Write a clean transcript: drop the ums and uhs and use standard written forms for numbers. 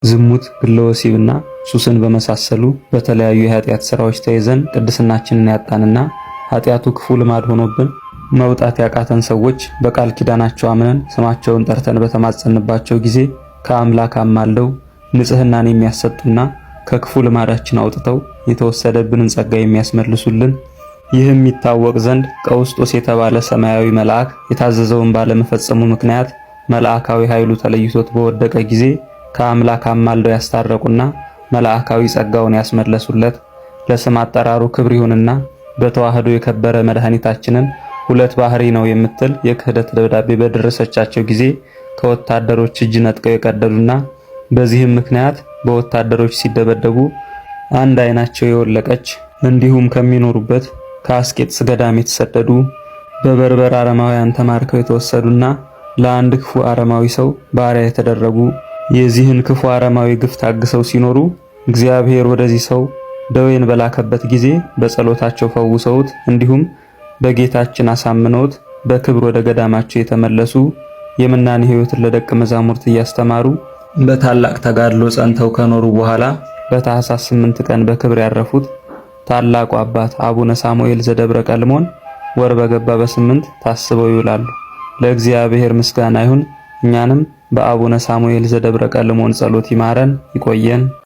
ዝሙት፣ ግለ ወሲብና ሱስን በመሳሰሉ በተለያዩ የኃጢአት ሥራዎች ተይዘን ቅድስናችንን ያጣንና ኃጢአቱ ክፉ ልማድ ሆኖብን መውጣት ያቃተን ሰዎች በቃል ኪዳናቸው አምነን ስማቸውን ጠርተን በተማጸንባቸው ጊዜ ከአምላክ አማልደው ንጽህናን የሚያሰጡና ከክፉ ልማዳችን አውጥተው የተወሰደብንን ጸጋ የሚያስመልሱልን ይህም ይታወቅ ዘንድ ቀውስጦስ የተባለ ሰማያዊ መልአክ የታዘዘውን ባለመፈጸሙ ምክንያት መልአካዊ ኃይሉ ተለይቶት በወደቀ ጊዜ ከአምላክ አማልደው ያስታረቁና መልአካዊ ጸጋውን ያስመለሱለት ለስም አጠራሩ ክብር ይሁንና በተዋህዶ የከበረ መድኃኒታችንን ሁለት ባህሪ ነው የምትል የክህደት ደብዳቤ በደረሰቻቸው ጊዜ ከወታደሮች እጅ ነጥቀው የቀደዱና በዚህም ምክንያት በወታደሮች ሲደበደቡ አንድ አይናቸው የወለቀች እንዲሁም ከሚኖሩበት ከአስቄጥስ ገዳም የተሰደዱ በበርበር አረማውያን ተማርከው የተወሰዱና ለአንድ ክፉ አረማዊ ሰው ባሪያ የተደረጉ የዚህን ክፉ አረማዊ ግፍ ታግሰው ሲኖሩ እግዚአብሔር ወደዚህ ሰው ደዌን በላከበት ጊዜ በጸሎታቸው ፈውሰውት እንዲሁም በጌታችን አሳምነውት በክብር ወደ ገዳማቸው የተመለሱ የምናኔ ሕይወትን ለደቀ መዛሙርት እያስተማሩ በታላቅ ተጋድሎ ጸንተው ከኖሩ በኋላ በታኅሳስ 8 ቀን በክብር ያረፉት ታላቁ አባት አቡነ ሳሙኤል ዘደብረ ቀልሞን ወር በገባ በ8 ታስበው ይውላሉ። ለእግዚአብሔር ምስጋና ይሁን። እኛንም በአቡነ ሳሙኤል ዘደብረ ቀልሞን ጸሎት ይማረን ይቆየን።